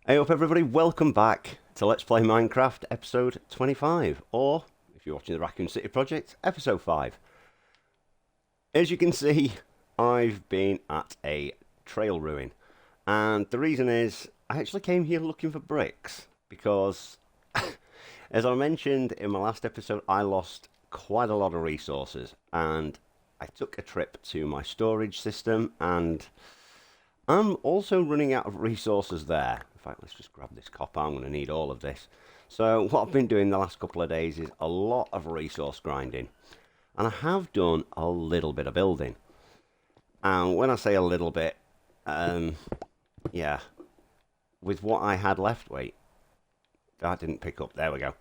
Hey up everybody, welcome back to Let's Play Minecraft episode 25, or if you're watching the Raccoon City Project, episode 5. As you can see, I've been at a trail ruin, and the reason is I actually came here looking for bricks, because as I mentioned in my last episode, I lost quite a lot of resources, and I took a trip to my storage system, and I'm also running out of resources there. In fact, let's just grab this copper. I'm going to need all of this. So what I've been doing the last couple of days is a lot of resource grinding. And I have done a little bit of building. And when I say a little bit, yeah, with what I had left, wait, that didn't pick up. There we go.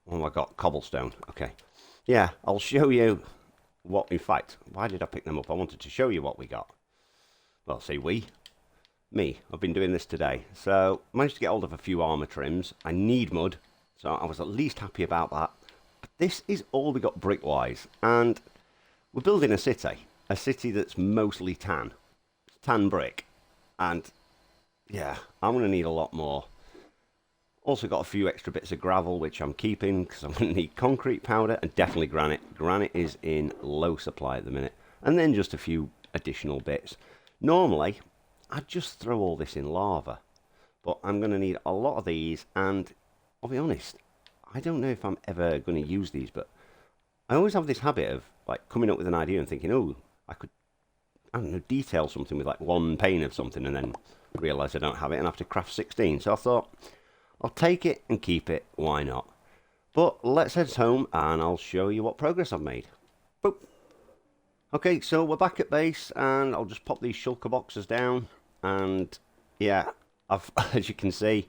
Oh, I got cobblestone. Okay. Yeah, I'll show you what, in fact, why did I pick them up? I wanted to show you what we got. Well, say we. Me. I've been doing this today. So, managed to get hold of a few armor trims. I need mud, so I was at least happy about that. But this is all we got brick-wise. And we're building a city. A city that's mostly tan. Tan brick. And, yeah, I'm going to need a lot more. Also got a few extra bits of gravel, which I'm keeping, because I'm going to need concrete powder and definitely granite. Granite is in low supply at the minute. And then just a few additional bits. Normally, I'd just throw all this in lava, but I'm going to need a lot of these, and I'll be honest, I don't know if I'm ever going to use these, but I always have this habit of like coming up with an idea and thinking, oh, I could, I don't know, detail something with like one pane of something, and then realise I don't have it and have to craft 16. So I thought, I'll take it and keep it, why not? But let's head home and I'll show you what progress I've made. Boop. Okay, so we're back at base, and I'll just pop these shulker boxes down, and yeah, as you can see,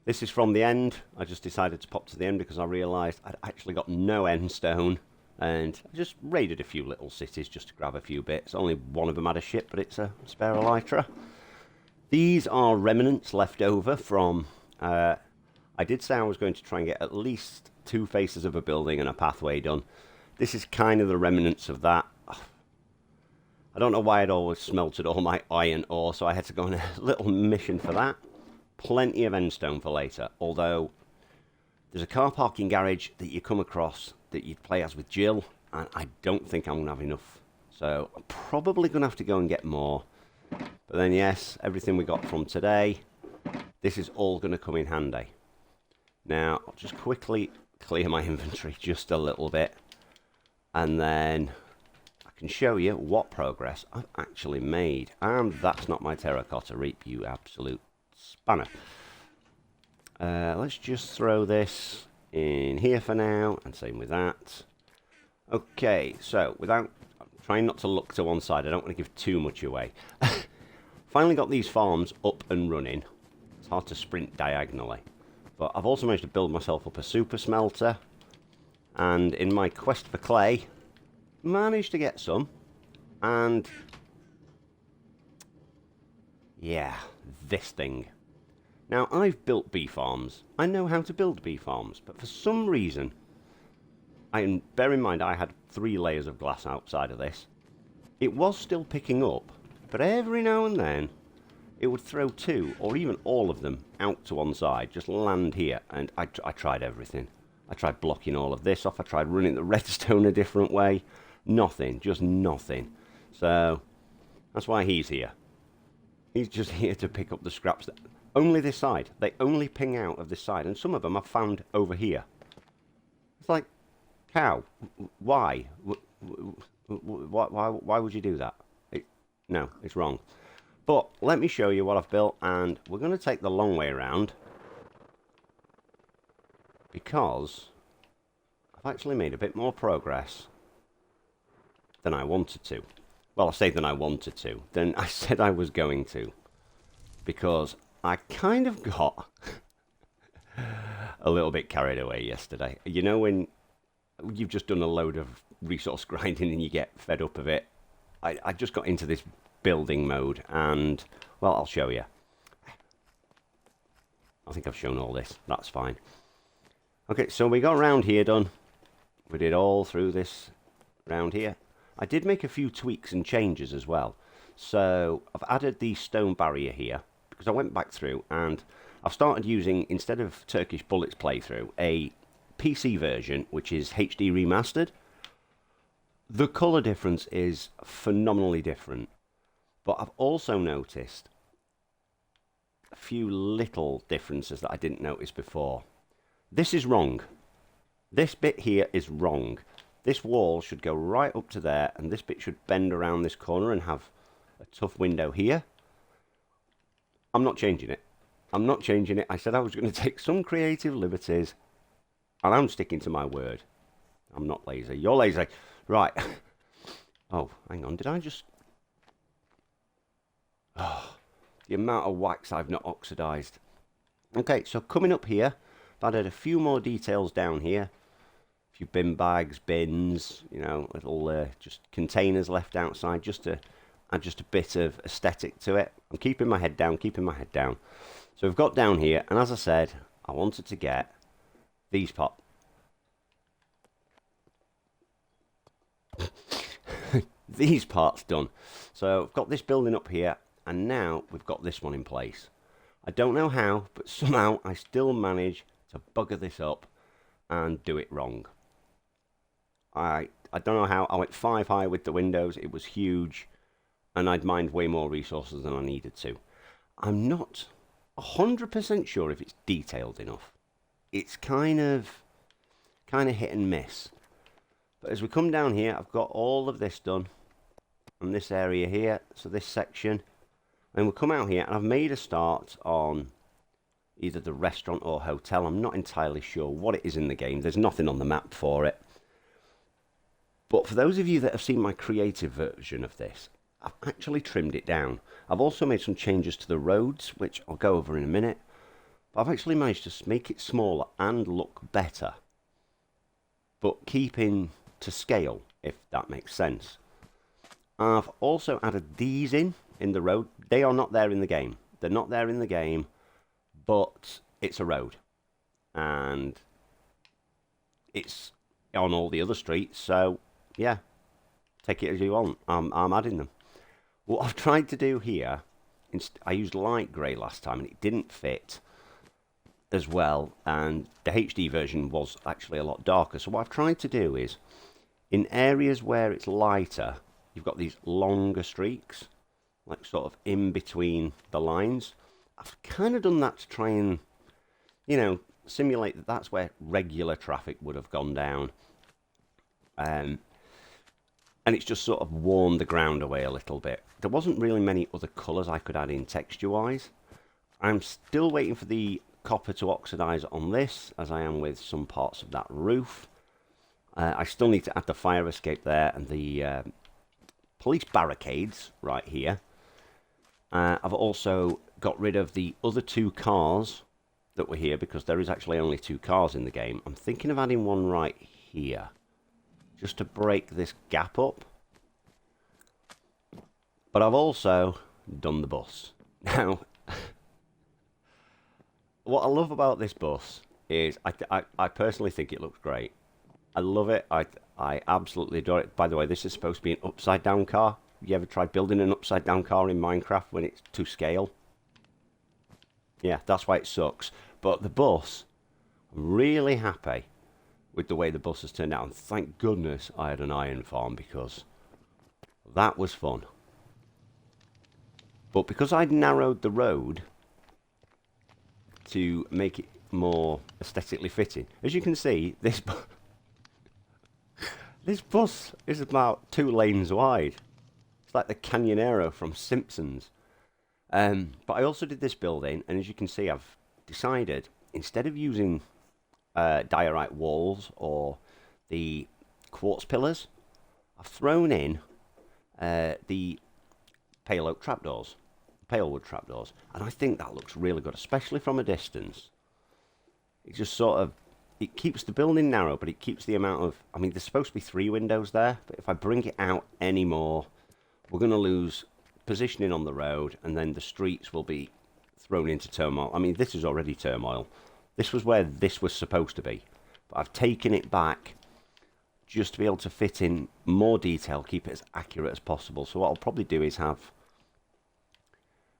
this is from the end. I just decided to pop to the end because I realised I'd actually got no end stone, and I just raided a few little cities just to grab a few bits. Only one of them had a ship, but it's a spare elytra. These are remnants left over from, I did say I was going to try and get at least 2 faces of a building and a pathway done. This is kind of the remnants of that. I don't know why I'd always smelted all my iron ore, so I had to go on a little mission for that. Plenty of endstone for later, although there's a car parking garage that you come across that you'd play as with Jill, and I don't think I'm going to have enough. So I'm probably going to have to go and get more. But then yes, everything we got from today, this is all going to come in handy. Now, I'll just quickly clear my inventory just a little bit. And then I can show you what progress I've actually made. And that's not my terracotta reap, you absolute spanner. Let's just throw this in here for now, and same with that. Okay, so I'm trying not to look to one side, I don't want to give too much away. Finally got these farms up and running. It's hard to sprint diagonally. But I've also managed to build myself up a super smelter. And in my quest for clay, managed to get some. And yeah, this thing. Now, I've built bee farms. I know how to build bee farms, but for some reason, bear in mind I had 3 layers of glass outside of this. It was still picking up, but every now and then it would throw 2 or even all of them out to one side, just land here, and I tried everything. I tried blocking all of this off. I tried running the redstone a different way. Nothing. Just nothing. So, that's why he's here. He's just here to pick up the scraps. Only this side. They only ping out of this side. And some of them I've found over here. It's like, how? Why? Why would you do that? No, it's wrong. But let me show you what I've built. And we're going to take the long way around. Because I've actually made a bit more progress than I wanted to. Well, I say than I wanted to, than I said I was going to. Because I kind of got a little bit carried away yesterday. You know when you've just done a load of resource grinding and you get fed up of it? I just got into this building mode and, well, I'll show you. I think I've shown all this. That's fine. Okay, so we got round here done. We did all through this round here. I did make a few tweaks and changes as well. So I've added the stone barrier here because I went back through and I've started using, instead of Turkish Bullets playthrough, a PC version which is HD remastered. The colour difference is phenomenally different, but I've also noticed a few little differences that I didn't notice before. This is wrong. This bit here is wrong. This wall should go right up to there, and this bit should bend around this corner and have a tough window here. I'm not changing it. I'm not changing it. I said I was going to take some creative liberties, and I'm sticking to my word. I'm not lazy. You're lazy. Right. Oh, hang on. Did I just... Oh, the amount of wax I've not oxidized. Okay, so coming up here, I've added a few more details down here. A few bin bags, bins, you know, little just containers left outside just to add just a bit of aesthetic to it. I'm keeping my head down, keeping my head down. So we've got down here, and as I said, I wanted to get these pop. These parts done. So I've got this building up here, and now we've got this one in place. I don't know how, but somehow I still manage to bugger this up and do it wrong. I don't know how. I went 5 high with the windows. It was huge, and I'd mined way more resources than I needed to. I'm not 100% sure if it's detailed enough. It's kind of hit and miss. But as we come down here, I've got all of this done on this area here, so this section. And we'll come out here, and I've made a start on either the restaurant or hotel. I'm not entirely sure what it is in the game. There's nothing on the map for it. But for those of you that have seen my creative version of this, I've actually trimmed it down. I've also made some changes to the roads, which I'll go over in a minute. But I've actually managed to make it smaller and look better, but keeping to scale, if that makes sense. I've also added these in the road. They are not there in the game. They're not there in the game, but it's a road. And it's on all the other streets, so yeah, take it as you want. I'm adding them. What I've tried to do here, I used light grey last time, and it didn't fit as well, and the HD version was actually a lot darker. So what I've tried to do is, in areas where it's lighter, you've got these longer streaks, like sort of in between the lines. I've kind of done that to try and, you know, simulate that that's where regular traffic would have gone down. And it's just sort of worn the ground away a little bit. There wasn't really many other colours I could add in texture-wise. I'm still waiting for the copper to oxidize on this, as I am with some parts of that roof. I still need to add the fire escape there and the police barricades right here. I've also got rid of the other 2 cars that were here, because there is actually only 2 cars in the game. I'm thinking of adding one right here, just to break this gap up. But I've also done the bus. Now, what I love about this bus is I personally think it looks great. I love it. I absolutely adore it. By the way, this is supposed to be an upside down car. You ever tried building an upside down car in Minecraft when it's to scale? Yeah, that's why it sucks. But the bus, I'm really happy with the way the bus has turned out. And thank goodness I had an iron farm, because that was fun. But because I'd narrowed the road to make it more aesthetically fitting, as you can see, this bus is about 2 lanes wide. It's like the Canyonero from Simpsons. But I also did this building, and as you can see, I've decided, instead of using diorite walls or the quartz pillars, I've thrown in the pale oak trapdoors, pale wood trapdoors, and I think that looks really good, especially from a distance. It just sort of, it keeps the building narrow, but it keeps the amount of, I mean, there's supposed to be 3 windows there, but if I bring it out anymore, we're going to lose positioning on the road, and then the streets will be thrown into turmoil. I mean, this is already turmoil. This was where this was supposed to be, but I've taken it back just to be able to fit in more detail, keep it as accurate as possible. So what I'll probably do is have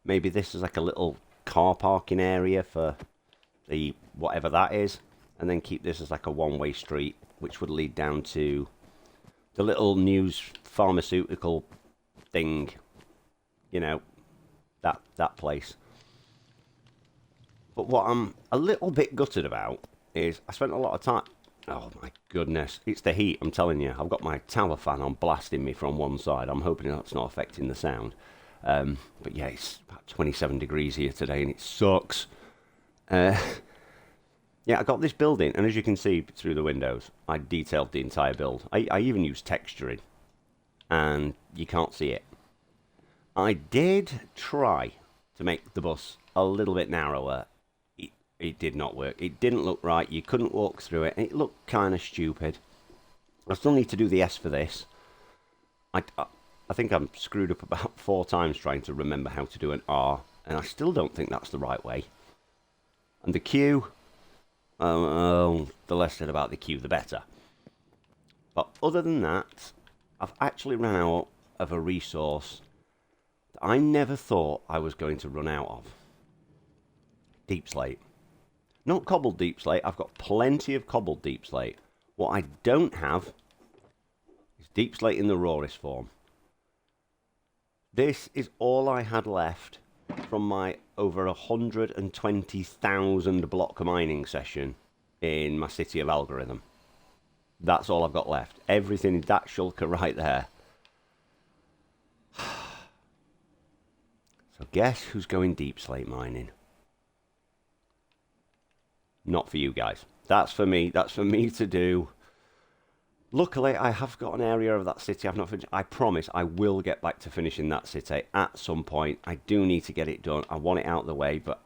maybe this as like a little car parking area for the whatever that is, and then keep this as like a one-way street, which would lead down to the little news pharmaceutical thing, you know, that place. But what I'm a little bit gutted about is I spent a lot of time. Oh my goodness, it's the heat, I'm telling you. I've got my tower fan on blasting me from one side. I'm hoping that's not affecting the sound. But yeah, it's about 27 degrees here today and it sucks. Yeah, I got this building, and as you can see through the windows, I detailed the entire build. I even used texturing, and you can't see it. I did try to make the bus a little bit narrower. It did not work. It didn't look right. You couldn't walk through it. It looked kind of stupid. I still need to do the S for this. I think I'm screwed up about 4 times trying to remember how to do an R, and I still don't think that's the right way. And the Q, the less said about the Q, the better. But other than that, I've actually run out of a resource that I never thought I was going to run out of. Deep slate. Not cobbled deep slate. I've got plenty of cobbled deep slate. What I don't have is deep slate in the rawest form. This is all I had left from my over 120,000 block mining session in my City of Algorithm. That's all I've got left. Everything in that shulker right there. So guess who's going deep slate mining? Not for you guys. That's for me. That's for me to do. Luckily, I have got an area of that city I've not finished. I promise I will get back to finishing that city at some point. I do need to get it done. I want it out of the way, but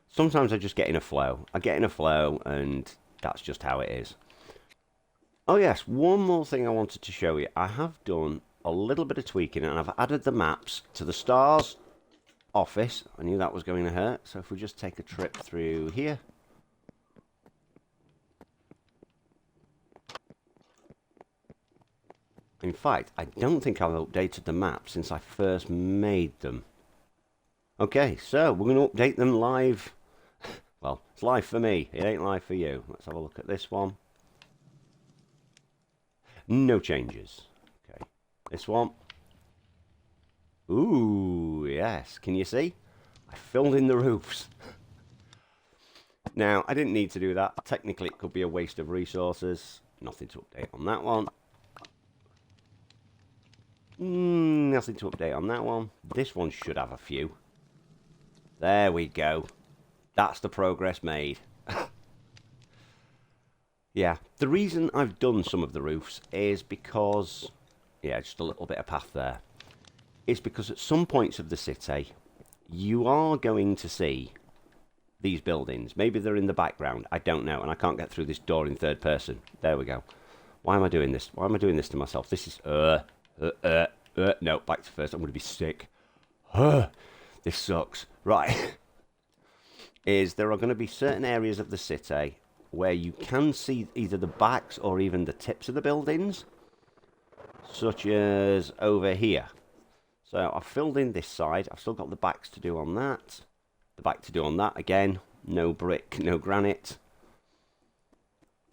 sometimes I just get in a flow. I get in a flow, and that's just how it is. Oh yes, one more thing I wanted to show you. I have done a little bit of tweaking, and I've added the maps to the stars office. I knew that was going to hurt, so if we just take a trip through here. In fact, I don't think I've updated the map since I first made them. Okay, so we're going to update them live. Well, it's live for me. It ain't live for you. Let's have a look at this one. No changes. Okay, this one. Ooh, yes. Can you see? I filled in the roofs. Now, I didn't need to do that. Technically, it could be a waste of resources. Nothing to update on that one. Nothing to update on that one. This one should have a few. There we go. That's the progress made. Yeah, the reason I've done some of the roofs is because... Yeah, just a little bit of path there. It's because at some points of the city, you are going to see these buildings. Maybe they're in the background. I don't know, and I can't get through this door in third person. There we go. Why am I doing this? Why am I doing this to myself? This is... no, back to first. I'm going to be sick. This sucks. Right. There are going to be certain areas of the city where you can see either the backs or even the tips of the buildings, such as over here. So I've filled in this side. I've still got the backs to do on that. The back to do on that again. No brick, no granite.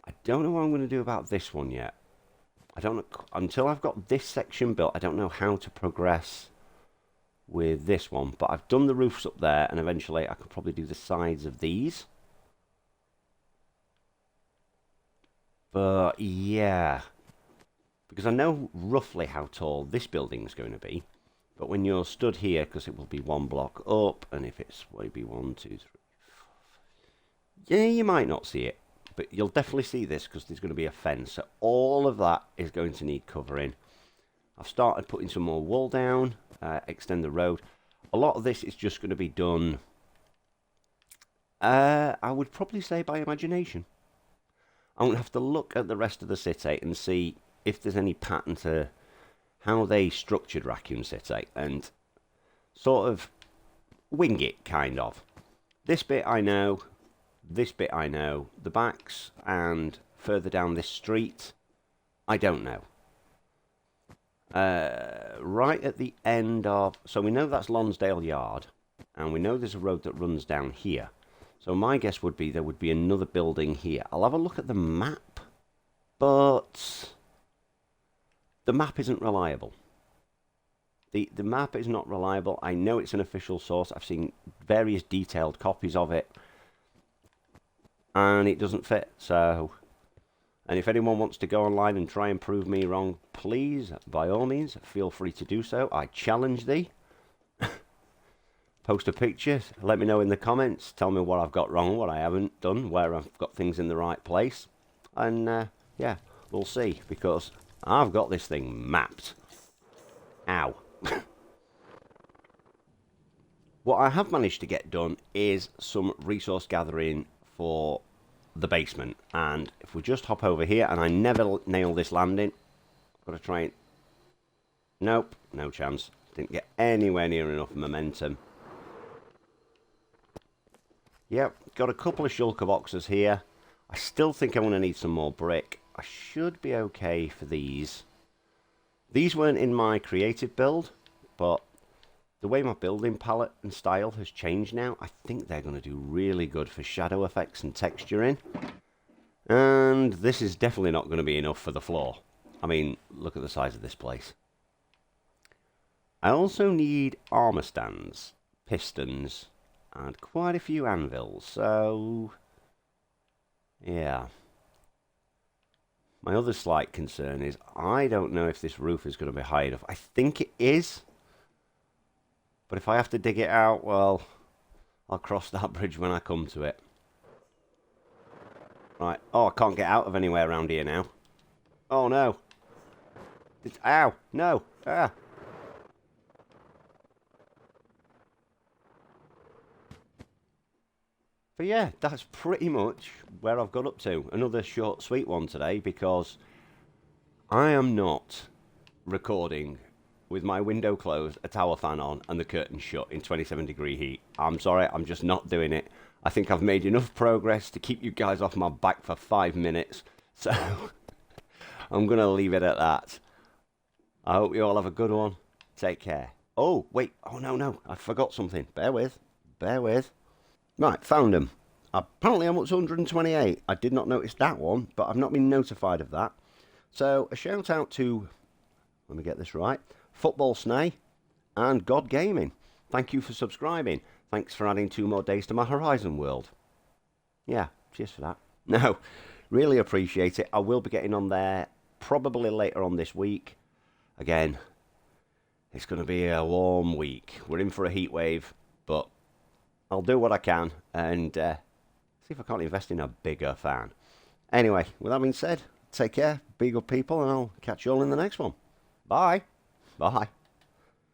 I don't know what I'm going to do about this one yet. I don't know, until I've got this section built, I don't know how to progress with this one. But I've done the roofs up there, and eventually I could probably do the sides of these. But yeah, because I know roughly how tall this building is going to be. But when you're stood here, because it will be one block up, and if it's maybe 1, 2, 3, 4, yeah, you might not see it. But you'll definitely see this because there's going to be a fence. So all of that is going to need covering. I've started putting some more wall down, extend the road. A lot of this is just going to be done, I would probably say by imagination. I won't have to look at the rest of the city and see if there's any pattern to how they structured Raccoon City and sort of wing it, kind of. This bit I know. This bit I know. The backs and further down this street, I don't know. Right at the end of... So we know that's Lonsdale Yard. And we know there's a road that runs down here. So my guess would be there would be another building here. I'll have a look at the map, but the map isn't reliable. The map is not reliable. I know it's an official source. I've seen various detailed copies of it, and it doesn't fit. So, and if anyone wants to go online and try and prove me wrong, please, by all means, feel free to do so. I challenge thee. Post a picture, let me know in the comments, tell me what I've got wrong, what I haven't done, where I've got things in the right place. And, yeah, we'll see, because I've got this thing mapped. Ow. What I have managed to get done is some resource gathering for the basement. And if we just hop over here, and I never nail this landing, I've got to try and... Nope, no chance. Didn't get anywhere near enough momentum. Yep, got a couple of shulker boxes here. I still think I'm going to need some more brick. I should be okay for these. These weren't in my creative build, but the way my building palette and style has changed now, I think they're going to do really good for shadow effects and texturing. And this is definitely not going to be enough for the floor. I mean, look at the size of this place. I also need armor stands, pistons, and quite a few anvils, so yeah. My other slight concern is I don't know if this roof is going to be high enough. I think it is, but if I have to dig it out, well, I'll cross that bridge when I come to it. Right, oh, I can't get out of anywhere around here now. Oh no. Ow, no, ah. But yeah, that's pretty much where I've got up to. Another short, sweet one today, because I am not recording with my window closed, a tower fan on, and the curtain shut in 27-degree heat. I'm sorry, I'm just not doing it. I think I've made enough progress to keep you guys off my back for 5 minutes. So, I'm going to leave it at that. I hope you all have a good one. Take care. Oh, wait. Oh, no. I forgot something. Bear with. Right, found them. Apparently I'm up to 128. I did not notice that one, but I've not been notified of that. So, a shout out to, let me get this right, Football Snay and God Gaming. Thank you for subscribing. Thanks for adding 2 more days to my Horizon world. Yeah, cheers for that. No, really appreciate it. I will be getting on there probably later on this week. Again, it's going to be a warm week. We're in for a heat wave, but I'll do what I can and see if I can't invest in a bigger fan. Anyway, with that being said, take care, be good people, and I'll catch you all in the next one. Bye. Bye.